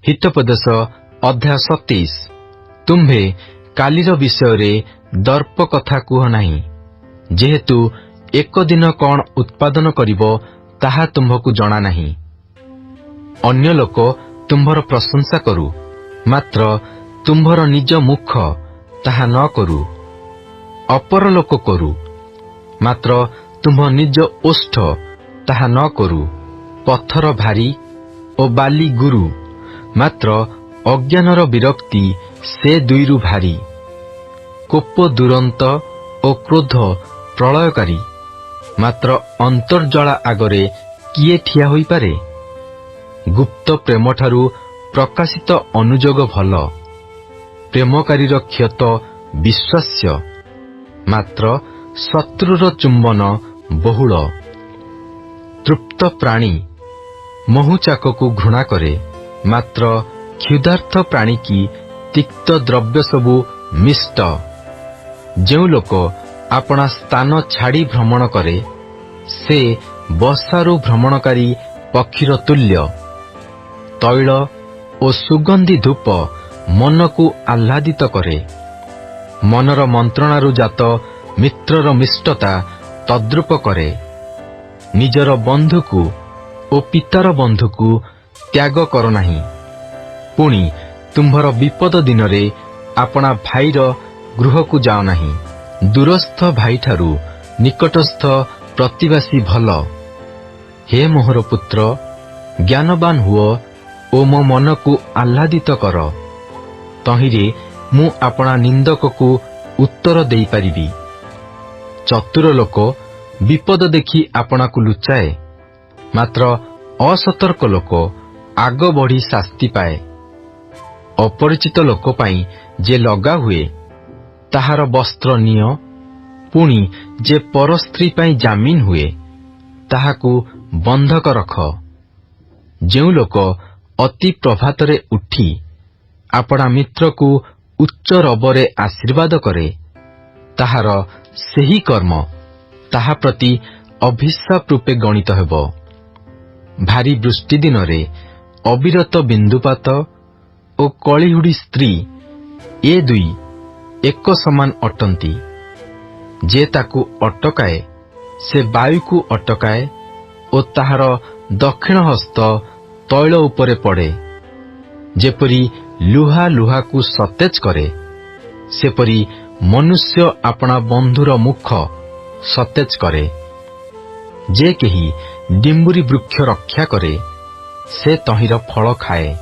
हितोपदेश अध्याय 27। तुम्भे कालीर विषय दर्प कथा कुह नहीं, जेहेतु एक दिन कौन उत्पादन करिबो ताहा तुम्भकु जणा नहीं। अन्य लोक तुम्भर प्रशंसा करू, मात्र तुम्भर निज मुख ताहा न करू। अपर लोक करू, मात्र तुम्भ निज ओष्ठ ताहा न करू। पत्थर भारी ओ बाली गुरु, मात्र अज्ञानर विरक्ति से दुईरु भारी। कोप दुरंत ओ क्रोध प्रलयकारी, मात्र अंतर्जला आगरे किए ठिया होई पारे। गुप्त प्रेम ठारू प्रकाशित अनुजोग भल, प्रेमकारीर क्षत विश्वास्य, मात्र शत्रुर चुंबन बहुल। तृप्त प्राणी महुचाकू घृणा करे, मात्र क्षुधार्थ प्राणी की तिक्त द्रव्य सबु मिष्ट। जो लोक अपना स्थान छाड़ी भ्रमण करे, से बसारु भ्रमणकारी पक्षीर तुल्य। तैल ओ सुगंधी धूप मन को आह्लादित करे, मनर मंत्रणारु जात मित्रर मिष्टता तद्रूप करे। निजर बंधुकु ओ पितार बंधुकु त्याग कर नाही। पुणी तुम्भर विपद दिन रे अपना भाईर गृह को जाओ नाही। दूरस्थ भाई ठारू निकटस्थ प्रतिवासी भल। हे मोहर पुत्र, ज्ञानवान हुओ ओ मो मन को आह्लादित कर। तहिरे मु अपना निंदक को उत्तर देई परिबी। चतुर लोक विपद देखी अपना को लुचाए, मात्र असतर्क लोक आग बढ़ी शास्ति पाए। अपरिचित लोक पाई जे लगा हुए, ताहार वस्त्र निय। पुणी जे पर स्त्री पाई जामिन हुए, ताहाकू बंधक रख। जेउ लोक अति प्रभातरे उठी अपना मित्र को उच्च रबरे आशीर्वाद करे, ताहार सेही कर्म ताहा प्रति अभिशाप रूपे गणित हेबो। भारी वृष्टि दिन रे अविरत बिंदुपात ओ कलिहुड़ी स्त्री, ए दुई एक समान अटंती। जे ताकू अटकाए, से वायु को अटकाए ओ ताहार दक्षिण हस्त तैल उपरे पड़े। जेपरी लुहा लुहा को सतेज करे, सेपरी मनुष्य अपना बंधुर मुख सतेज करे। जे केही डिम्बुरी वृक्ष रक्षा करे, से तहिर फल खाए।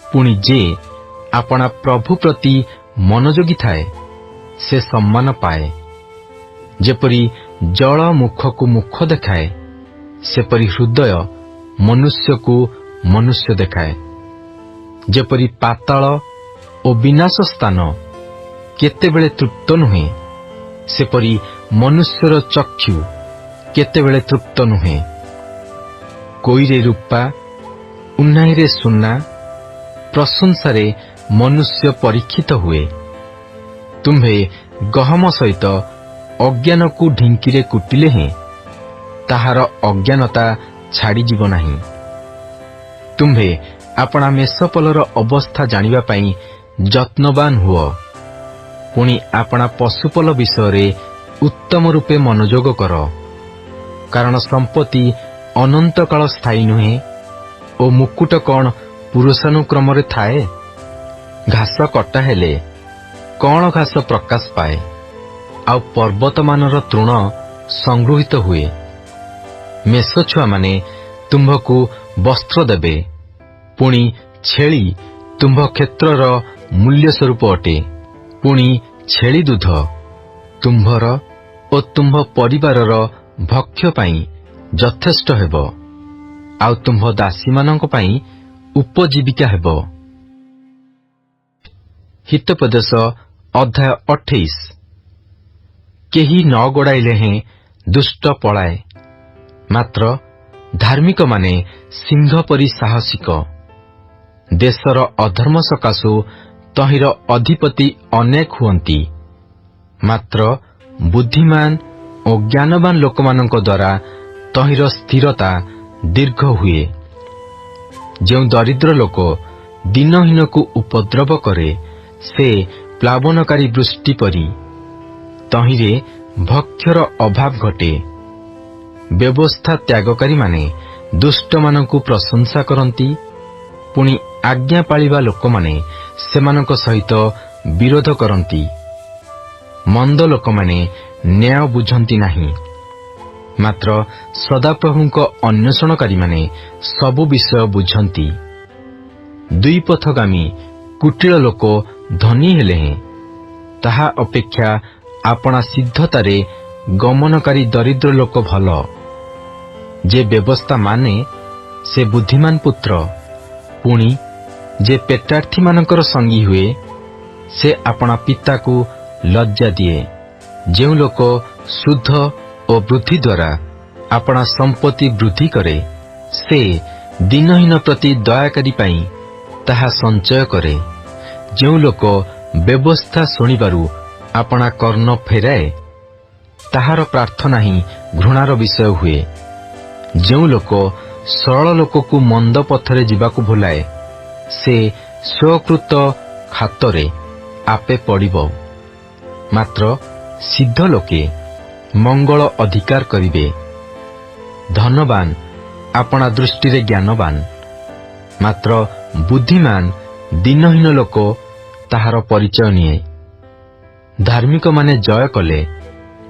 पुणी जे अपना प्रभु प्रति मनोयोगी थाए, से सम्मान पाए। जेपरी जल मुख को मुख देखाए, सेपरी हृदय मनुष्य को मनुष्य देखाए। जेपरी पाताल ओ विनाश स्थान केतेबेले तृप्त नुहे, सेपरी मनुष्यर चक्षु केतेबेले तृप्त नुहे। कोईरे रूपा, उन्नाईरे सुना, प्रशंसारे मनुष्य परीक्षित हुए। तुम्भे गहम सहित अज्ञान को ढिंकीरे कुटिले हैं, ताहार अज्ञानता छाड़ी जीव नहीं। तुम्भे अपना मेषपलर अवस्था जानिबा पाई जत्नवान हुओ। पुणी अपना पशुपल विषय उत्तम रूपे मनोयोग कर, कारण संपत्ति अनंत काल स्थायी नुहे ओ मुकुट कौन पुरुषानुक्रम थाए। घास कटा हेले कौन घास प्रकाश पाए, आउ पर्वत मानर तृण संगृहित हुए। मेष छुआ माने तुम्भकू वस्त्र देबे, पुणी छेली तुम्भ क्षेत्रर मूल्य स्वरूप अटे। पुणी छेली दूध तुम्भर ओ तुम्भ परिवारर भक्ष्य पाई यथेष्ट हेबो, आउ तुम्भ दासी मानक पाई उपजीविका हेबो। हितोपदेश अध्याय 28। केही न गोड़ाइले हैं दुष्ट पलाए, मात्र धार्मिक माने सिंह परी साहसिक। देशर अधर्म सकाशु तहिर अधिपति अनेक हुअंती, मात्र बुद्धिमान ओ ज्ञानवान लोकमानंक द्वारा तहिर स्थिरता दीर्घ हुए। जो दरिद्र लोक ଦିନହୀନକୁ ଉପଦ୍ରବ କରେ, ସେ ପ୍ଲାବନକାରୀ ବୃଷ୍ଟି ପରି। ତହିଁରେ ଭକ୍ଷ୍ୟର ଅଭାବ ଘଟେ। ବ୍ୟବସ୍ଥା ତ୍ୟାଗକାରୀମାନେ ଦୁଷ୍ଟମାନଙ୍କୁ ପ୍ରଶଂସା କରନ୍ତି, ପୁଣି ଆଜ୍ଞା ପାଳିବା ଲୋକମାନେ ସେମାନଙ୍କ ସହିତ ବିରୋଧ କରନ୍ତି। ମନ୍ଦ ଲୋକମାନେ ନ୍ୟାୟ ବୁଝନ୍ତି ନାହିଁ, ମାତ୍ର ସଦାପ୍ରଭୁଙ୍କ ଅନ୍ୱେଷଣକାରୀମାନେ ସବୁ ବିଷୟ ବୁଝନ୍ତି। ଦୁଇପଥଗାମୀ କୁଟିଳ ଲୋକ ଧନୀ ହେଲେ ହେଁ ତାହା ଅପେକ୍ଷା ଆପଣା ସିଦ୍ଧତାରେ ଗମନକାରୀ ଦରିଦ୍ର ଲୋକ ଭଲ। ଯେ ବ୍ୟବସ୍ଥା ମାନେ ସେ ବୁଦ୍ଧିମାନ ପୁତ୍ର, ପୁଣି ଯେ ପେଟାର୍ଥୀମାନଙ୍କର ସଙ୍ଗୀ ହୁଏ ସେ ଆପଣା ପିତାକୁ ଲଜ୍ଜା ଦିଏ। ଯେଉଁ ଲୋକ ଶୁଦ୍ଧ ଓ ବୃଦ୍ଧି ଦ୍ୱାରା ଆପଣା ସମ୍ପତ୍ତି ବୃଦ୍ଧି କରେ, ସେ ଦିନହୀନ ପ୍ରତି ଦୟାକାରୀ ପାଇଁ ତାହା ସଞ୍ଚୟ କରେ। ଯେଉଁ ଲୋକ ବ୍ୟବସ୍ଥା ଶୁଣିବାରୁ ଆପଣା କର୍ଣ୍ଣ ଫେରାଏ, ତାହାର ପ୍ରାର୍ଥନା ହିଁ ଘୃଣାର ବିଷୟ ହୁଏ। ଯେଉଁ ଲୋକ ସରଳ ଲୋକକୁ ମନ୍ଦ ପଥରେ ଯିବାକୁ ଭୁଲାଏ, ସେ ସ୍ୱକୃତ ଖାତରେ ଆପେ ପଡ଼ିବ। ମାତ୍ର ସିଦ୍ଧ ଲୋକେ ମଙ୍ଗଳ ଅଧିକାର କରିବେ। ଧନବାନ ଆପଣା ଦୃଷ୍ଟିରେ ଜ୍ଞାନବାନ, ମାତ୍ର ବୁଦ୍ଧିମାନ ଦିନହୀନ ଲୋକ ତାହାର ପରିଚୟ ନିଏ। ଧାର୍ମିକମାନେ ଜୟ କଲେ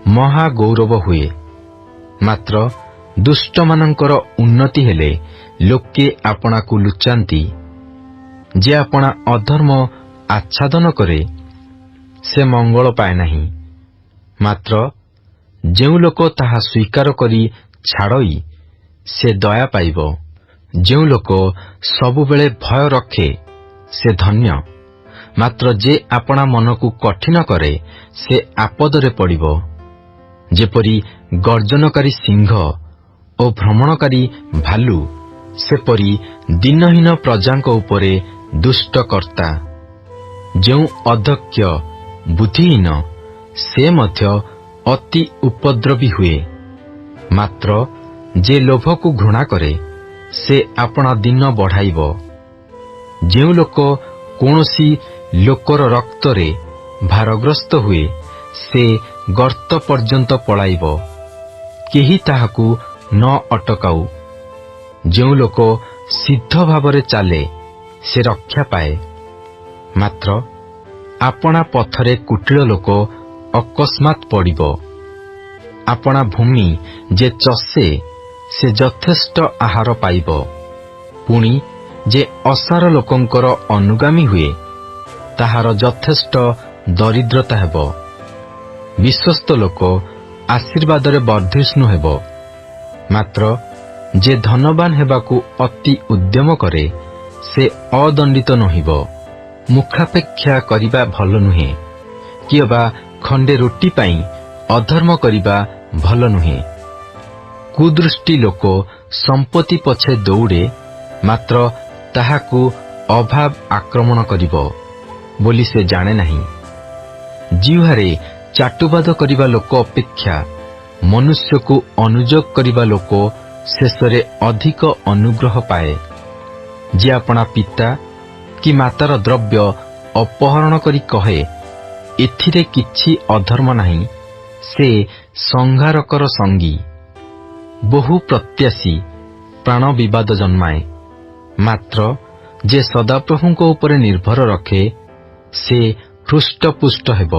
ମହା ଗୌରବ ହୁଏ, ମାତ୍ର ଦୁଷ୍ଟମାନଙ୍କର ଉନ୍ନତି ହେଲେ ଲୋକେ ଆପଣାକୁ ଲୁଚାନ୍ତି। ଯେ ଆପଣା ଅଧର୍ମ ଆଚ୍ଛାଦନ କରେ ସେ ମଙ୍ଗଳ ପାଏ ନାହିଁ, ମାତ୍ର ଯେଉଁ ଲୋକ ତାହା ସ୍ୱୀକାର କରି ଛାଡ଼ଇ ସେ ଦୟା ପାଇବ। ଯେଉଁ ଲୋକ ସବୁବେଳେ ଭୟ ରଖେ ସେ ଧନ୍ୟ, ମାତ୍ର ଯେ ଆପଣା ମନକୁ କଠିନ କରେ ସେ ଆପଦରେ ପଡ଼ିବ। ଯେପରି ଗର୍ଜନକାରୀ ସିଂହ ଓ ଭ୍ରମଣକାରୀ ଭାଲୁ, ସେପରି ଦିନହୀନ ପ୍ରଜାଙ୍କ ଉପରେ ଦୁଷ୍ଟ କର୍ତ୍ତା। ଯେଉଁ ଅଧ୍ୟକ୍ଷ ବୁଦ୍ଧିହୀନ ସେ ମଧ୍ୟ ଅତି ଉପଦ୍ରବୀ ହୁଏ, ମାତ୍ର ଯେ ଲୋଭକୁ ଘୃଣା କରେ ସେ ଆପଣା ଦିନ ବଢ଼ାଇବ। ଯେଉଁ ଲୋକ କୌଣସି ଲୋକର ରକ୍ତରେ ଭାରଗ୍ରସ୍ତ ହୁଏ ସେ ଗର୍ତ୍ତ ପର୍ଯ୍ୟନ୍ତ ପଳାଇବ, କେହି ତାହାକୁ ନ ଅଟକାଉ। ଯେଉଁ ଲୋକ ସିଦ୍ଧ ଭାବରେ ଚାଲେ ସେ ରକ୍ଷା ପାଏ, ମାତ୍ର ଆପଣା ପଥରେ କୁଟିଳ ଲୋକ ଅକସ୍ମାତ୍ ପଡ଼ିବ। ଆପଣା ଭୂମି ଯେ ଚଷେ ସେ ଯଥେଷ୍ଟ ଆହାର ପାଇବ, ପୁଣି ଯେ ଅସାର ଲୋକଙ୍କର ଅନୁଗାମୀ ହୁଏ ତାହାର ଯଥେଷ୍ଟ ଦରିଦ୍ରତା ହେବ। ବିଶ୍ୱସ୍ତ ଲୋକ ଆଶୀର୍ବାଦରେ ବର୍ଦ୍ଧିଷ୍ଣୁ ହେବ, ମାତ୍ର ଯେ ଧନବାନ ହେବାକୁ ଅତି ଉଦ୍ୟମ କରେ ସେ ଅଦଣ୍ଡିତ ନୋହିବ। ମୁଖାପେକ୍ଷା କରିବା ଭଲ ନୁହେଁ, କିଏ ବା ଖଣ୍ଡେ ରୁଟି ପାଇଁ ଅଧର୍ମ କରିବା ଭଲ ନୁହେଁ। କୁଦୃଷ୍ଟି ଲୋକ ସମ୍ପତ୍ତି ପଛେ ଦୌଡ଼େ, ମାତ୍ର ତାହାକୁ ଅଭାବ ଆକ୍ରମଣ କରିବ ବୋଲି ସେ ଜାଣେ ନାହିଁ। ଜିହ୍ୱାରେ ଚାଟୁବାଦ କରିବା ଲୋକ ଅପେକ୍ଷା ମନୁଷ୍ୟକୁ ଅନୁଯୋଗ କରିବା ଲୋକ ଶେଷରେ ଅଧିକ ଅନୁଗ୍ରହ ପାଏ। ଯେ ଆପଣା ପିତା କି ମାତାର ଦ୍ରବ୍ୟ ଅପହରଣ କରି କହେ, ଏଥିରେ କିଛି ଅଧର୍ମ ନାହିଁ, ସେ ସଂହାରକର ସଙ୍ଗୀ। ବହୁ ପ୍ରତ୍ୟାଶୀ ପ୍ରାଣ ବିବାଦ ଜନ୍ମାଏ, ମାତ୍ର ଯେ ସଦାପ୍ରଭୁଙ୍କ ଉପରେ ନିର୍ଭର ରଖେ ସେ ହୃଷ୍ଟପୁଷ୍ଟ ହେବ।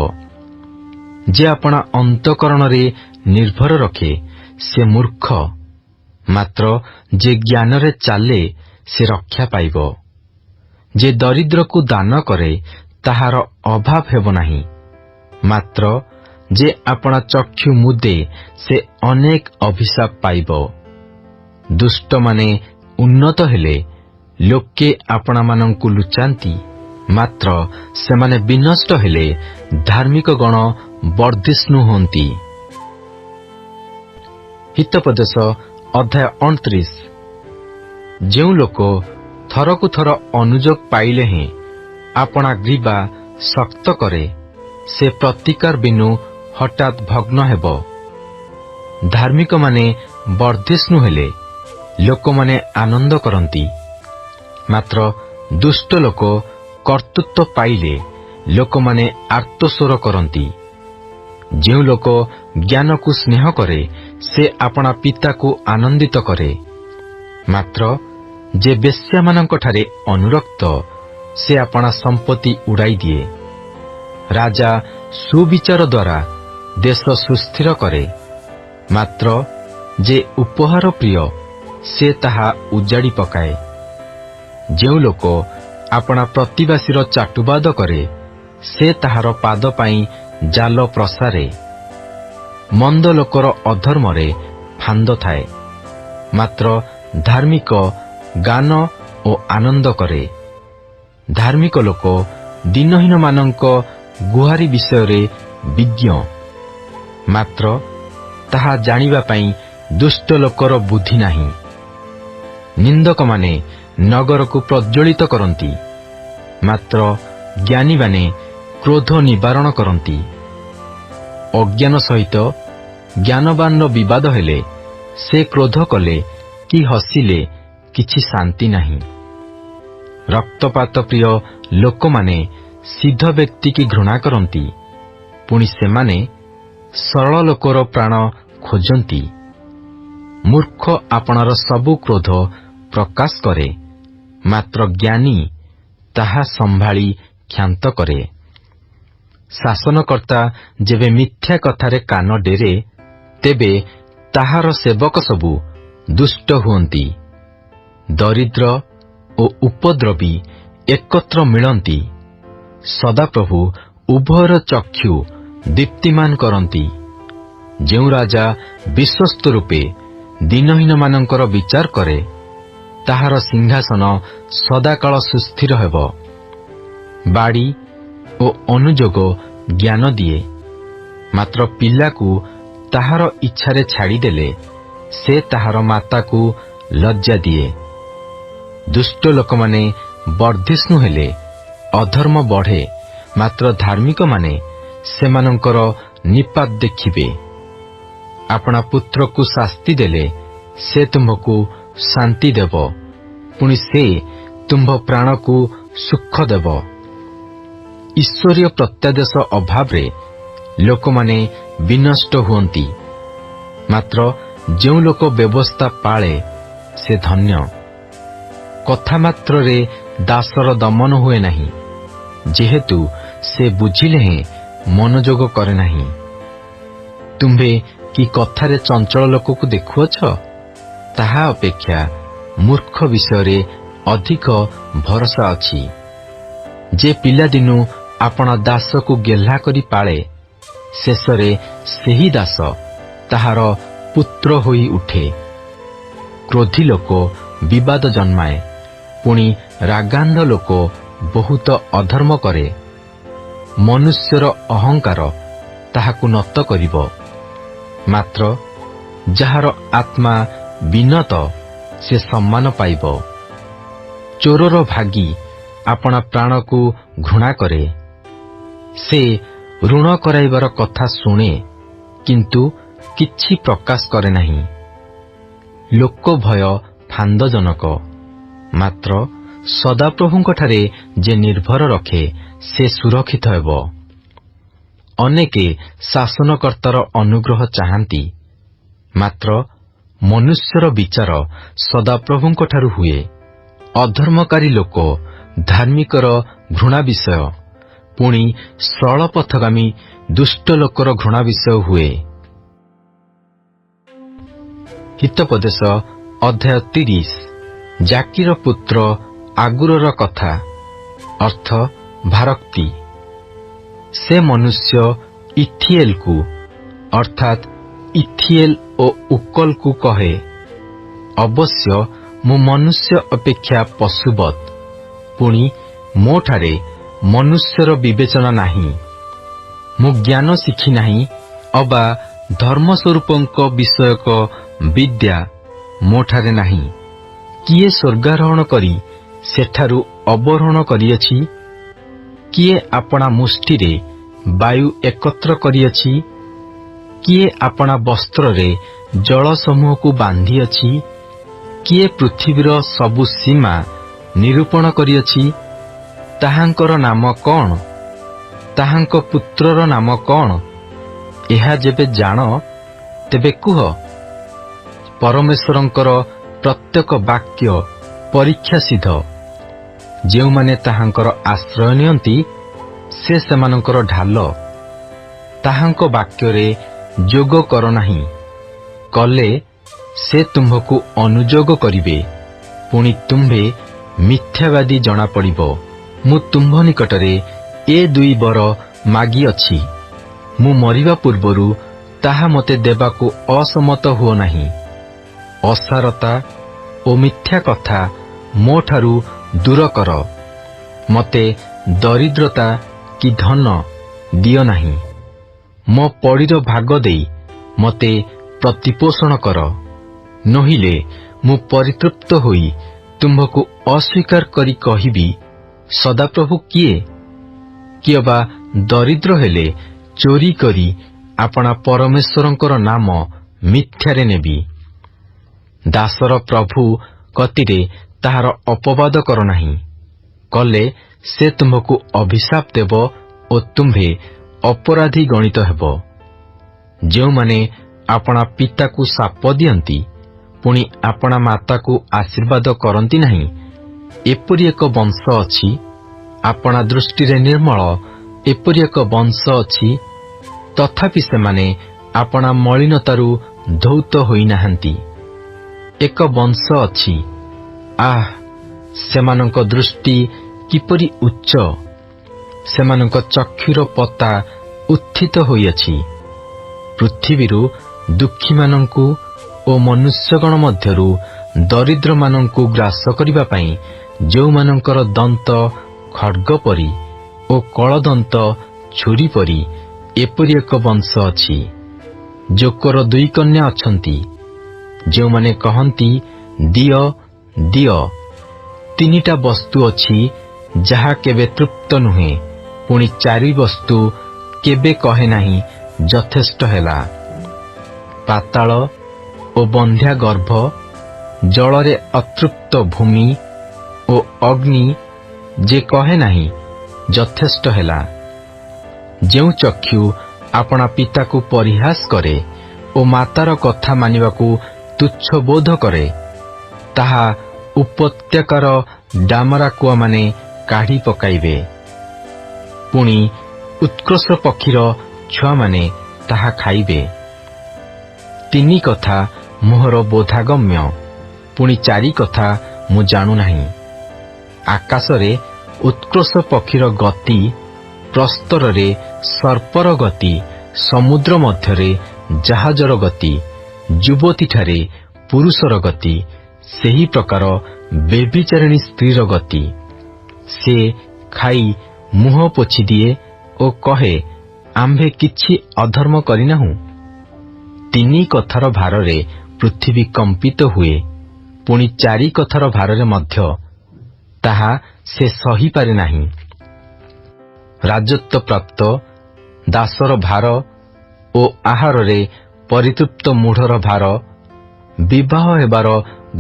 ଯେ ଆପଣା ଅନ୍ତଃକରଣରେ ନିର୍ଭର ରଖେ ସେ ମୂର୍ଖ, ମାତ୍ର ଯେ ଜ୍ଞାନରେ ଚାଲେ ସେ ରକ୍ଷା ପାଇବ। ଯେ ଦରିଦ୍ରକୁ ଦାନ କରେ ତାହାର ଅଭାବ ହେବ ନାହିଁ, ମାତ୍ର ଯେ ଆପଣା ଚକ୍ଷୁ ମୁଦେ ସେ ଅନେକ ଅଭିଶାପ ପାଇବ। ଦୁଷ୍ଟମାନେ ଉନ୍ନତ ହେଲେ ଲୋକେ ଆପଣାମାନଙ୍କୁ ଲୁଚାନ୍ତି, ମାତ୍ର ସେମାନେ ବିନଷ୍ଟ ହେଲେ ଧାର୍ମିକ ଗଣ ବର୍ଦ୍ଧିଷ୍ଣୁ ହୁଅନ୍ତି। ହିତୋପଦେଶ ଅଧ୍ୟାୟ 29। ଯେଉଁ ଲୋକ ଥରକୁ ଥର ଅନୁଯୋଗ ପାଇଲେ ହେଁ ଆପଣା ଗ୍ରୀବା ଶକ୍ତ କରେ ସେ ପ୍ରତିକାର ବିନୁ ହଠାତ୍ ଭଗ୍ନ ହେବ। ଧାର୍ମିକମାନେ ବର୍ଦ୍ଧିଷ୍ଣୁ ହେଲେ ଲୋକମାନେ ଆନନ୍ଦ କରନ୍ତି, ମାତ୍ର ଦୁଷ୍ଟ ଲୋକ କର୍ତ୍ତୃତ୍ୱ ପାଇଲେ ଲୋକମାନେ ଆର୍ତ୍ତସ୍ୱର କରନ୍ତି। ଯେଉଁ ଲୋକ ଜ୍ଞାନକୁ ସ୍ନେହ କରେ ସେ ଆପଣା ପିତାକୁ ଆନନ୍ଦିତ କରେ। ମାତ୍ର ଯେ ବେଶ୍ୟାମାନଙ୍କଠାରେ ଅନୁରକ୍ତ ସେ ଆପଣା ସମ୍ପତ୍ତି ଉଡ଼ାଇ ଦିଏ। ରାଜା ସୁବିଚାର ଦ୍ୱାରା ଦେଶ ସୁସ୍ଥିର କରେ, ମାତ୍ର ଯେ ଉପହାର ପ୍ରିୟ ସେ ତାହା ଉଜାଡ଼ି ପକାଏ। ଯେଉଁ ଲୋକ ଆପଣା ପ୍ରତିବାସୀର ଚାଟୁବାଦ କରେ ସେ ତାହାର ପାଦ ପାଇଁ ଜାଲ ପ୍ରସାରେ। ମନ୍ଦ ଲୋକର ଅଧର୍ମରେ ଫାନ୍ଦ ଥାଏ, ମାତ୍ର ଧାର୍ମିକ ଗାନ ଓ ଆନନ୍ଦ କରେ। ଧାର୍ମିକ ଲୋକ ଦିନହୀନମାନଙ୍କ ଗୁହାରି ବିଷୟରେ ବିଜ୍ଞ, ମାତ୍ର ତାହା ଜାଣିବା ପାଇଁ ଦୁଷ୍ଟ ଲୋକର ବୁଦ୍ଧି ନାହିଁ। ନିନ୍ଦକମାନେ ନଗରକୁ ପ୍ରଜ୍ୱଳିତ କରନ୍ତି, ମାତ୍ର ଜ୍ଞାନୀମାନେ କ୍ରୋଧ ନିବାରଣ କରନ୍ତି। ଅଜ୍ଞାନ ସହିତ ଜ୍ଞାନବାନର ବିବାଦ ହେଲେ ସେ କ୍ରୋଧ କଲେ କି ହସିଲେ କିଛି ଶାନ୍ତି ନାହିଁ। ରକ୍ତପାତ ପ୍ରିୟ ଲୋକମାନେ ସିଦ୍ଧ ବ୍ୟକ୍ତିକି ଘୃଣା କରନ୍ତି, ପୁଣି ସେମାନେ ସରଳ ଲୋକର ପ୍ରାଣ ଖୋଜନ୍ତି। ମୂର୍ଖ ଆପଣାର ସବୁ କ୍ରୋଧ ପ୍ରକାଶ କରେ, ମାତ୍ର ଜ୍ଞାନୀ ତାହା ସମ୍ଭାଳି କ୍ଷାନ୍ତ କରେ। ଶାସନକର୍ତ୍ତା ଯେବେ ମିଥ୍ୟା କଥାରେ କାନ ଡେରେ ତେବେ ତାହାର ସେବକ ସବୁ ଦୁଷ୍ଟ ହୁଅନ୍ତି। ଦରିଦ୍ର ଓ ଉପଦ୍ରବୀ ଏକତ୍ର ମିଳନ୍ତି, ସଦାପ୍ରଭୁ ଉଭୟର ଚକ୍ଷୁ ଦୀପ୍ତିମାନ କରନ୍ତି। ଯେଉଁ ରାଜା ବିଶ୍ୱସ୍ତ ରୂପେ ଦିନହୀନମାନଙ୍କର ବିଚାର କରେ ତାହାର ସିଂହାସନ ସଦାକାଳ ସୁସ୍ଥିର ହେବ। ବାଡ଼ି ଓ ଅନୁଯୋଗ ଜ୍ଞାନ ଦିଏ, ମାତ୍ର ପିଲାକୁ ତାହାର ଇଚ୍ଛାରେ ଛାଡ଼ିଦେଲେ ସେ ତାହାର ମାତାକୁ ଲଜ୍ଜା ଦିଏ। ଦୁଷ୍ଟ ଲୋକମାନେ ବର୍ଦ୍ଧିଷ୍ଣୁ ହେଲେ ଅଧର୍ମ ବଢ଼େ, ମାତ୍ର ଧାର୍ମିକମାନେ ସେମାନଙ୍କର ନିପାତ ଦେଖିବେ। ଆପଣା ପୁତ୍ରକୁ ଶାସ୍ତି ଦେଲେ ସେ ତୁମ୍ଭକୁ ଶାନ୍ତି ଦେବ, ପୁଣି ସେ ତୁମ୍ଭ ପ୍ରାଣକୁ ସୁଖ ଦେବ। ଈଶ୍ୱରୀୟ ପ୍ରତ୍ୟାଦେଶ ଅଭାବରେ ଲୋକମାନେ ବିନଷ୍ଟ ହୁଅନ୍ତି, ମାତ୍ର ଯେଉଁ ଲୋକ ବ୍ୟବସ୍ଥା ପାଳେ ସେ ଧନ୍ୟ। କଥା ମାତ୍ରରେ ଦାସର ଦମନ ହୁଏ ନାହିଁ, ଯେହେତୁ ସେ ବୁଝିଲେ ହେଁ ମନୋଯୋଗ କରେ ନାହିଁ। ତୁମ୍ଭେ କି କଥାରେ ଚଞ୍ଚଳ ଲୋକକୁ ଦେଖୁଅଛ? ତାହା ଅପେକ୍ଷା ମୂର୍ଖ ବିଷୟରେ ଅଧିକ ଭରସା ଅଛି। ଯେ ପିଲାଦିନୁ ଆପଣା ଦାସକୁ ଗେହ୍ଲା କରି ପାଳେ ଶେଷରେ ସେହି ଦାସ ତାହାର ପୁତ୍ର ହୋଇ ଉଠେ। କ୍ରୋଧୀ ଲୋକ ବିବାଦ ଜନ୍ମାଏ, ପୁଣି ରାଗାନ୍ଧ ଲୋକ ବହୁତ ଅଧର୍ମ କରେ। ମନୁଷ୍ୟର ଅହଙ୍କାର ତାହାକୁ ନତ କରିବ, ମାତ୍ର ଯାହାର ଆତ୍ମା ବିନତ ସେ ସମ୍ମାନ ପାଇବ। ଚୋରର ଭାଗୀ ଆପଣା ପ୍ରାଣକୁ ଘୃଣା କରେ। ସେ ଋଣ କରାଇବାର କଥା ଶୁଣେ, କିନ୍ତୁ କିଛି ପ୍ରକାଶ କରେ ନାହିଁ। ଲୋକ ଭୟ ଫାନ୍ଦଜନକ, ମାତ୍ର ସଦାପ୍ରଭୁଙ୍କଠାରେ ଯେ ନିର୍ଭର ରଖେ ସେ ସୁରକ୍ଷିତ ହେବ। ଅନେକେ ଶାସନକର୍ତ୍ତାର ଅନୁଗ୍ରହ ଚାହାନ୍ତି, ମାତ୍ର ମନୁଷ୍ୟର ବିଚାର ସଦାପ୍ରଭୁଙ୍କଠାରୁ ହୁଏ। ଅଧର୍ମକାରୀ ଲୋକ ଧାର୍ମିକର ଘୃଣା ବିଷୟ, ପୁଣି ସରଳ ପଥଗାମୀ ଦୁଷ୍ଟ ଲୋକର ଘୃଣା ବିଷୟ ହୁଏ। ହିତୋପଦେଶ ଅଧ୍ୟାୟ 30। ଜାକିର ପୁତ୍ର ଆଗୁରର କଥା ଅର୍ଥ ଭାରକ୍ତି। ସେ ମନୁଷ୍ୟ ଇଥିଏଲକୁ ଅର୍ଥାତ୍ ଇଥିଏଲ ଓ ଉକଲକୁ କହେ, ଅବଶ୍ୟ ମୁଁ ମନୁଷ୍ୟ ଅପେକ୍ଷା ପଶୁବତ୍, ପୁଣି ମୋଠାରେ ମନୁଷ୍ୟର ବିବେଚନା ନାହିଁ। ମୁଁ ଜ୍ଞାନ ଶିଖି ନାହିଁ, ଅବା ଧର୍ମସ୍ୱରୂପଙ୍କ ବିଷୟକ ବିଦ୍ୟା ମୋଠାରେ ନାହିଁ। କିଏ ସ୍ୱର୍ଗାରୋହଣ କରି ସେଠାରୁ ଅବରୋହଣ କରିଅଛି? କିଏ ଆପଣା ମୁଷ୍ଟିରେ ବାୟୁ ଏକତ୍ର କରିଅଛି? କିଏ ଆପଣା ବସ୍ତ୍ରରେ ଜଳସମୂହକୁ ବାନ୍ଧିଅଛି? କିଏ ପୃଥିବୀର ସବୁ ସୀମା ନିରୂପଣ କରିଅଛି, ତାହାଙ୍କର ନାମ କ'ଣ? ତାହାଙ୍କ ପୁତ୍ରର ନାମ କ'ଣ? ଏହା ଯେବେ ଜାଣ, ତେବେ କୁହ। ପରମେଶ୍ୱରଙ୍କର ପ୍ରତ୍ୟେକ ବାକ୍ୟ ପରୀକ୍ଷା ସିଦ୍ଧ। ଯେଉଁମାନେ ତାହାଙ୍କର ଆଶ୍ରୟ ନିଅନ୍ତି, ସେ ସେମାନଙ୍କର ଢାଲ। ତାହାଙ୍କ ବାକ୍ୟରେ ଯୋଗ କର ନାହିଁ, କଲେ ସେ ତୁମ୍ଭକୁ ଅନୁଯୋଗ କରିବେ, ପୁଣି ତୁମ୍ଭେ ମିଥ୍ୟାବାଦୀ ଜଣାପଡ଼ିବ। ମୁଁ ତୁମ୍ଭ ନିକଟରେ ଏ 2 ବର ମାଗିଅଛି, ମୁଁ ମରିବା ପୂର୍ବରୁ ତାହା ମୋତେ ଦେବାକୁ ଅସମତ ହୁଅ ନାହିଁ। ଅସାରତା ଓ ମିଥ୍ୟା କଥା ମୋଠାରୁ ଦୂର କର। ମୋତେ ଦରିଦ୍ରତା କି ଧନ ଦିଅ ନାହିଁ। ମୋ ପଡ଼ିର ଭାଗ ଦେଇ ମୋତେ ପ୍ରତିପୋଷଣ କର। ନୋହିଲେ ମୁଁ ପରିତୃପ୍ତ ହୋଇ ତୁମ୍ଭକୁ ଅସ୍ୱୀକାର କରି କହିବି, ସଦାପ୍ରଭୁ କିଏ? କିଏ ବା ଦରିଦ୍ର ହେଲେ ଚୋରି କରି ଆପଣା ପରମେଶ୍ୱରଙ୍କର ନାମ ମିଥ୍ୟାରେ ନେବି। ଦାସର ପ୍ରଭୁ କତିରେ ତାହାର ଅପବାଦ କର ନାହିଁ, କଲେ ସେ ତୁମ୍ଭକୁ ଅଭିଶାପ ଦେବ ଓ ତୁମ୍ଭେ ଅପରାଧୀ ଗଣିତ ହେବ। ଯେଉଁମାନେ ଆପଣା ପିତାକୁ ଶାପ ଦିଅନ୍ତି, ପୁଣି ଆପଣା ମାତାକୁ ଆଶୀର୍ବାଦ କରନ୍ତି ନାହିଁ, ଏପରି ଏକ ବଂଶ ଅଛି। ଆପଣା ଦୃଷ୍ଟିରେ ନିର୍ମଳ ଏପରି ଏକ ବଂଶ ଅଛି, ତଥାପି ସେମାନେ ଆପଣା ମଳିନତାରୁ ଧୌତ ହୋଇନାହାନ୍ତି। ଏକ ବଂଶ ଅଛି, ଆଃ, ସେମାନଙ୍କ ଦୃଷ୍ଟି କିପରି ଉଚ୍ଚ! ସେମାନଙ୍କ ଚକ୍ଷୁର ପତା ଉତ୍ଥିତ ହୋଇଅଛି। ପୃଥିବୀରୁ ଦୁଃଖୀମାନଙ୍କୁ ଓ ମନୁଷ୍ୟଗଣ ମଧ୍ୟରୁ ଦରିଦ୍ରମାନଙ୍କୁ ଗ୍ରାସ କରିବା ପାଇଁ ଯେଉଁମାନଙ୍କର ଦନ୍ତ ଖଡ୍ଗ ପରି ଓ କଳଦନ୍ତ ଛୁରୀ ପରି ଏପରି ଏକ ବଂଶ ଅଛି। ଜୋକର 2 କନ୍ୟା ଅଛନ୍ତି, ଯେଉଁମାନେ କହନ୍ତି, ଦିଅ ଦିଅ। 3ଟା ବସ୍ତୁ ଅଛି, ଯାହା କେବେ ତୃପ୍ତ ନୁହେଁ, ପୁଣି 4 ବସ୍ତୁ କେବେ କହେ ନାହିଁ, ଯଥେଷ୍ଟ ହେଲା। ପାତାଳ ଓ ବନ୍ଧ୍ୟା ଗର୍ଭ, ଜଳରେ ଅତୃପ୍ତ ଭୂମି ଓ ଅଗ୍ନି, ଯେ କହେ ନାହିଁ, ଯଥେଷ୍ଟ ହେଲା। ଯେଉଁ ଚକ୍ଷୁ ଆପଣା ପିତାକୁ ପରିହାସ କରେ ଓ ମାତାର କଥା ମାନିବାକୁ ତୁଚ୍ଛ ବୋଧ କରେ, ତାହା ଉପତ୍ୟକାର ଡାମରାକୁଆମାନେ କାଢ଼ି ପକାଇବେ। ପୁଣି ଉତ୍କର୍ଷ ପକ୍ଷୀର ଛୁଆମାନେ ତାହା ଖାଇବେ। 3 କଥା ମୋହର ବୋଧାଗମ୍ୟ, ପୁଣି 4 କଥା ମୁଁ ଜାଣୁନାହିଁ। ଆକାଶରେ ଉତ୍କର୍ଷ ପକ୍ଷୀର ଗତି, ପ୍ରସ୍ତରରେ ସର୍ପର ଗତି, ସମୁଦ୍ର ମଧ୍ୟରେ ଜାହାଜର ଗତି, ଯୁବତୀଠାରେ ପୁରୁଷର ଗତି, ସେହି ପ୍ରକାର ବ୍ୟଭିଚାରିଣୀ ସ୍ତ୍ରୀର ଗତି। ସେ ଖାଇ ମୁହଁ ପୋଛିଦିଏ ଓ କହେ, ଆମ୍ଭେ କିଛି ଅଧର୍ମ କରିନାହୁଁ। 3 କଥାର ଭାରରେ ପୃଥିବୀ କମ୍ପିତ ହୁଏ, ପୁଣି 4 କଥାର ଭାରରେ ମଧ୍ୟ ତାହା ସେ ସହିପାରେ ନାହିଁ। ରାଜତ୍ୱପ୍ରାପ୍ତ ଦାସର ଭାର ଓ ଆହାରରେ ପରିତୃପ୍ତ ମୂଢ଼ର ଭାର, ବିବାହ ହେବାର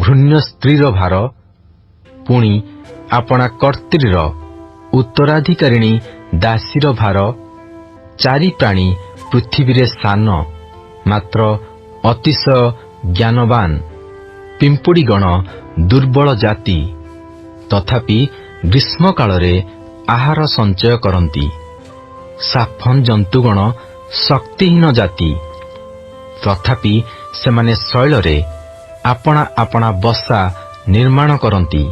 ଘୃଣ୍ୟ ସ୍ତ୍ରୀର ଭାର, ପୁଣି ଆପଣା କର୍ତ୍ରୀର ଉତ୍ତରାଧିକାରିଣୀ ଦାସୀର ଭାର। 4 ପ୍ରାଣୀ ପୃଥିବୀରେ ସାନ, ମାତ୍ର ଅତିଶୟ ଜ୍ଞାନବାନ। ପିମ୍ପୁଡ଼ିଗଣ ଦୁର୍ବଳ ଜାତି, ତଥାପି ଗ୍ରୀଷ୍ମକାଳରେ ଆହାର ସଞ୍ଚୟ କରନ୍ତି। ସାଫନ ଜନ୍ତୁଗଣ ଶକ୍ତିହୀନ ଜାତି, ତଥାପି ସେମାନେ ଶୈଳରେ ଆପଣା ଆପଣା ବସା ନିର୍ମାଣ କରନ୍ତି।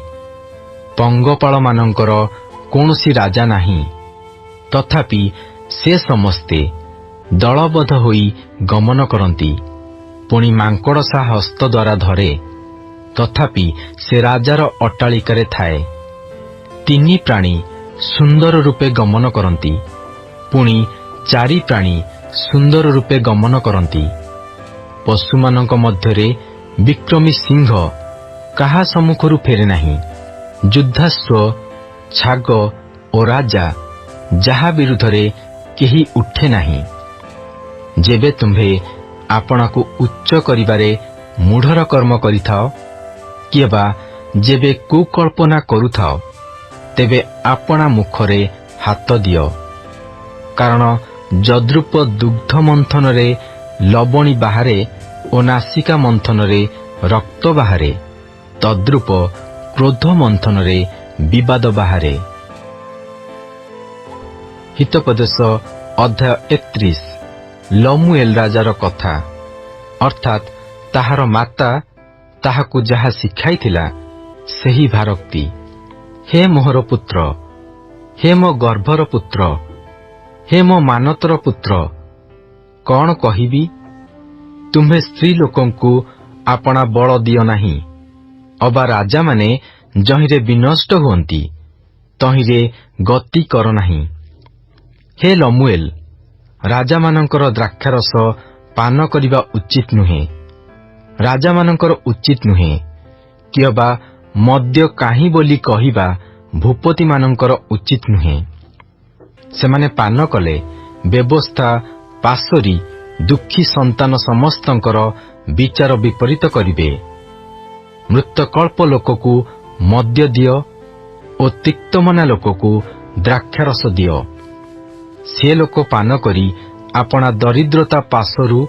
ପଙ୍ଗପାଳମାନଙ୍କର କୌଣସି ରାଜା ନାହିଁ, ତଥାପି ସେ ସମସ୍ତେ ଦଳବଦ୍ଧ ହୋଇ ଗମନ କରନ୍ତି। ପୁଣି ମାଙ୍କଡ଼ସା ହସ୍ତ ଦ୍ୱାରା ଧରେ, ତଥାପି ସେ ରାଜାର ଅଟ୍ଟାଳିକାରେ ଥାଏ। 3 ପ୍ରାଣୀ ସୁନ୍ଦର ରୂପେ ଗମନ କରନ୍ତି, ପୁଣି 4 ପ୍ରାଣୀ ସୁନ୍ଦର ରୂପେ ଗମନ କରନ୍ତି। ପଶୁମାନଙ୍କ ମଧ୍ୟରେ ବିକ୍ରମୀ ସିଂହ କାହା ସମ୍ମୁଖରୁ ଫେରେ ନାହିଁ। ଯୁଦ୍ଧାଶ୍ୱ, ଛାଗ ଓ ରାଜା, ଯାହା ବିରୁଦ୍ଧରେ କେହି ଉଠେ ନାହିଁ। ଯେବେ ତୁମ୍ଭେ ଆପଣାକୁ ଉଚ୍ଚ କରିବାରେ ମୂଢ଼ର କର୍ମ କରିଥାଅ, କିଏ ବା ଯେବେ କୁକଳ୍ପନା କରୁଥାଅ ତେବେ ଆପଣା ମୁଖରେ ହାତ ଦିଅ, କାରଣ ଯଦ୍ରୂପ ଦୁଗ୍ଧ ମନ୍ଥନରେ ଲବଣୀ ବାହାରେ ଓ ନାସିକା ମନ୍ଥନରେ ରକ୍ତ ବାହାରେ, ତଦ୍ରୂପ କ୍ରୋଧ ମନ୍ଥନରେ ବିବାଦ ବାହାରେ। ହିତୋପଦେଶ ଅଧ୍ୟାୟ 31। ଲମୁଏଲ ରାଜାର କଥା, ଅର୍ଥାତ୍ ତାହାର ମାତା ତାହାକୁ ଯାହା ଶିଖାଇଥିଲା ସେହି ଭାରୋକ୍ତି। ହେ ମୋହର ପୁତ୍ର, ହେ ମୋ ଗର୍ଭର ପୁତ୍ର, ହେ ମୋ ମାନତର ପୁତ୍ର, କଣ କହିବି? ତୁମ୍ଭେ ସ୍ତ୍ରୀ ଲୋକଙ୍କୁ ଆପଣା ବଳ ଦିଅ ନାହିଁ, ଅବା ରାଜାମାନେ ଯହିଁରେ ବିନଷ୍ଟ ହୁଅନ୍ତି ତହିଁରେ ଗତି କର ନାହିଁ। ହେ ଲମୁଏଲ, ରାଜାମାନଙ୍କର ଦ୍ରାକ୍ଷାରସ ପାନ କରିବା ଉଚିତ ନୁହେଁ, ରାଜାମାନଙ୍କର ଉଚିତ ନୁହେଁ, କିଅବା ମଦ୍ୟ କାହିଁ ବୋଲି କହିବା ଭୂପତିମାନଙ୍କର ଉଚିତ ନୁହେଁ। ସେମାନେ ପାନ କଲେ ବ୍ୟବସ୍ଥା ପାଶୋରି ଦୁଃଖୀ ସନ୍ତାନ ସମସ୍ତଙ୍କର ବିଚାର ବିପରୀତ କରିବେ। ମୃତକଳ୍ପ ଲୋକକୁ ମଦ୍ୟ ଦିଅ ଓ ତିକ୍ତମନା ଲୋକକୁ ଦ୍ରାକ୍ଷାରସ ଦିଅ। ସେ ଲୋକ ପାନ କରି ଆପଣା ଦରିଦ୍ରତା ପାଶରୁ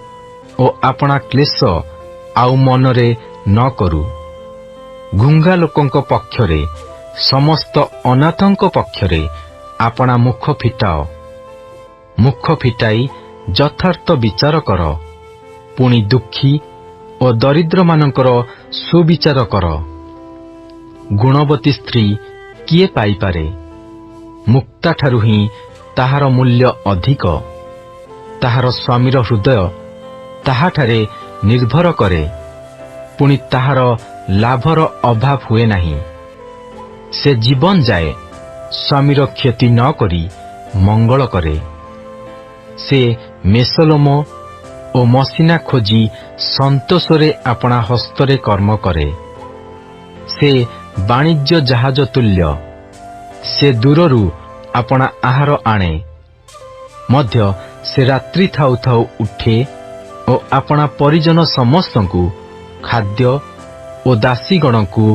ଓ ଆପଣା କ୍ଲେଶ ଆଉ ମନରେ ନ କରୁ। ଘୁଙ୍ଗା ଲୋକଙ୍କ ପକ୍ଷରେ, ସମସ୍ତ ଅନାଥଙ୍କ ପକ୍ଷରେ ଆପଣା ମୁଖ ଫିଟାଅ। ମୁଖ ଫିଟାଇ ଯଥାର୍ଥ ବିଚାର କର, ପୁଣି ଦୁଃଖୀ ଓ ଦରିଦ୍ରମାନଙ୍କର ସୁବିଚାର କର। ଗୁଣବତୀ ସ୍ତ୍ରୀ କିଏ ପାଇପାରେ? ମୁକ୍ତାଠାରୁ ହିଁ ତାହାର ମୂଲ୍ୟ ଅଧିକ। ତାହାର ସ୍ୱାମୀର ହୃଦୟ ତାହାଠାରେ ନିର୍ଭର କରେ, ପୁଣି ତାହାର ଲାଭର ଅଭାବ ହୁଏ ନାହିଁ। ସେ ଜୀବନ ଯାଏ ସ୍ୱାମୀର କ୍ଷତି ନ କରି ମଙ୍ଗଳ କରେ। ସେ ମେସଲୋମ ଓ ମସିନା ଖୋଜି ସନ୍ତୋଷରେ ଆପଣା ହସ୍ତରେ କର୍ମ କରେ। ସେ ବାଣିଜ୍ୟ ଜାହାଜ ତୁଲ୍ୟ, ସେ ଦୂରରୁ ଆପଣା ଆହାର ଆଣେ। ମଧ୍ୟ ସେ ରାତ୍ରି ଥାଉ ଥାଉ ଉଠେ ଓ ଆପଣା ପରିଜନ ସମସ୍ତଙ୍କୁ ଖାଦ୍ୟ ଓ ଦାସୀଗଣଙ୍କୁ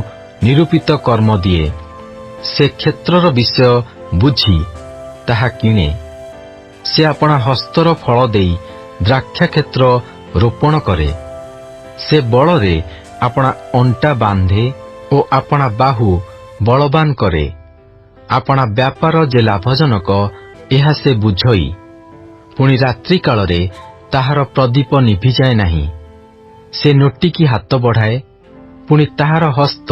ନିରୂପିତ କର୍ମ ଦିଏ। ସେ କ୍ଷେତ୍ରର ବିଷୟ ବୁଝି ତାହା କିଣେ। ସେ ଆପଣା ହସ୍ତର ଫଳ ଦେଇ ଦ୍ରାକ୍ଷାକ୍ଷେତ୍ର ରୋପଣ କରେ। ସେ ବଳରେ ଆପଣା ଅଣ୍ଟା ବାନ୍ଧେ ଓ ଆପଣା ବାହୁ ବଳବାନ କରେ। ଆପଣା ବ୍ୟାପାର ଯେ ଲାଭଜନକ ଏହା ସେ ବୁଝଇ। ପୁଣି ରାତ୍ରି କାଳରେ ତାହାର ପ୍ରଦୀପ ନିଭିଯାଏ ନାହିଁ। ସେ ନୋଟିକି ହାତ ବଢ଼ାଏ, ପୁଣି ତାହାର ହସ୍ତ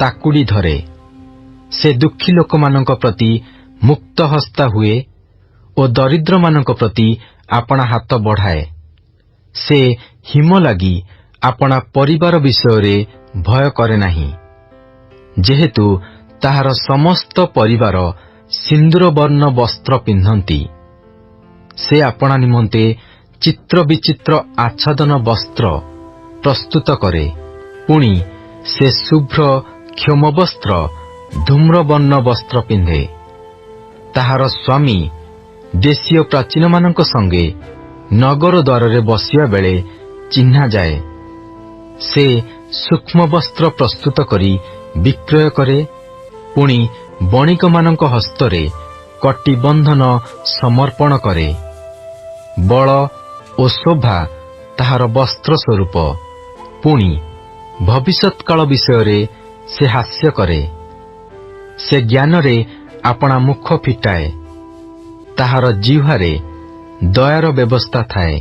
ତାକୁଡ଼ି ଧରେ। ସେ ଦୁଃଖୀ ଲୋକମାନଙ୍କ ପ୍ରତି ମୁକ୍ତ ହସ୍ତା ହୁଏ ଓ ଦରିଦ୍ରମାନଙ୍କ ପ୍ରତି ଆପଣା ହାତ ବଢ଼ାଏ। ସେ ହିମ ଲାଗି ଆପଣା ପରିବାର ବିଷୟରେ ଭୟ କରେ ନାହିଁ, ଯେହେତୁ ତାହାର ସମସ୍ତ ପରିବାର ସିନ୍ଦୁରବର୍ଣ୍ଣ ବସ୍ତ୍ର ପିନ୍ଧନ୍ତି। ସେ ଆପଣା ନିମନ୍ତେ ଚିତ୍ର ବିଚିତ୍ର ଆଚ୍ଛାଦନ ବସ୍ତ୍ର ପ୍ରସ୍ତୁତ କରେ। ପୁଣି ସେ ଶୁଭ୍ର କ୍ଷୋମବସ୍ତ୍ର ଧୂମ୍ରବର୍ଣ୍ଣ ବସ୍ତ୍ର ପିନ୍ଧେ। ତାହାର ସ୍ୱାମୀ ଦେଶୀୟ ପ୍ରାଚୀନମାନଙ୍କ ସଙ୍ଗେ ନଗର ଦ୍ୱାରରେ ବସିବା ବେଳେ ଚିହ୍ନା ଯାଏ। ସେ ସୂକ୍ଷ୍ମ ବସ୍ତ୍ର ପ୍ରସ୍ତୁତ କରି ବିକ୍ରୟ କରେ। ପୁଣି ବଣିକମାନଙ୍କ ହସ୍ତରେ କଟିବନ୍ଧନ ସମର୍ପଣ କରେ। ବଳ ଓ ଶୋଭା ତାହାର ବସ୍ତ୍ର ସ୍ୱରୂପ। ପୁଣି ଭବିଷ୍ୟତ୍କାଳ ବିଷୟରେ ସେ ହାସ୍ୟ କରେ। ସେ ଜ୍ଞାନରେ ଆପଣା ମୁଖ ଫିଟାଏ। ତାହାର ଜିହ୍ୱାରେ ଦୟାର ବ୍ୟବସ୍ଥା ଥାଏ।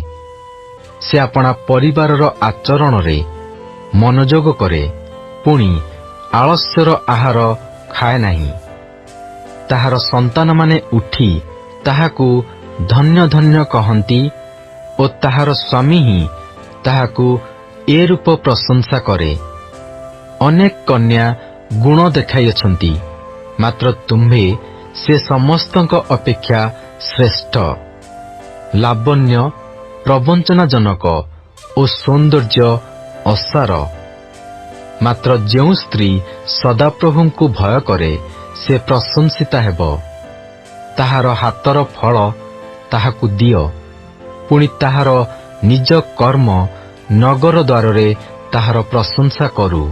ସେ ଆପଣା ପରିବାରର ଆଚରଣରେ ମନୋଯୋଗ କରେ। ପୁଣି ଆଳସ୍ୟର ଆହାର ଖାଏ ନାହିଁ। ତାହାର ସନ୍ତାନମାନେ ଉଠି ତାହାକୁ ଧନ୍ୟ ଧନ୍ୟ କହନ୍ତି ଓ ତାହାର ସ୍ୱାମୀ ହିଁ ତାହାକୁ ଏ ରୂପ ପ୍ରଶଂସା କରେ। ଅନେକ କନ୍ୟା ଗୁଣ ଦେଖାଇଅଛନ୍ତି, ମାତ୍ର ତୁମ୍ଭେ ସେ ସମସ୍ତଙ୍କ ଅପେକ୍ଷା ଶ୍ରେଷ୍ଠ। ଲାବଣ୍ୟ ପ୍ରବଞ୍ଚନାଜନକ ଓ ସୌନ୍ଦର୍ଯ୍ୟ ଅସାର। ମାତ୍ର ଯେଉଁ ସ୍ତ୍ରୀ ସଦାପ୍ରଭୁଙ୍କୁ ଭୟ କରେ ସେ ପ୍ରଶଂସିତା ହେବ। ତାହାର ହାତର ଫଳ ତାହାକୁ ଦିଅ। ପୁଣି ତାହାର ନିଜ କର୍ମ ନଗର ଦ୍ୱାରରେ ତାହାର ପ୍ରଶଂସା କରୁ।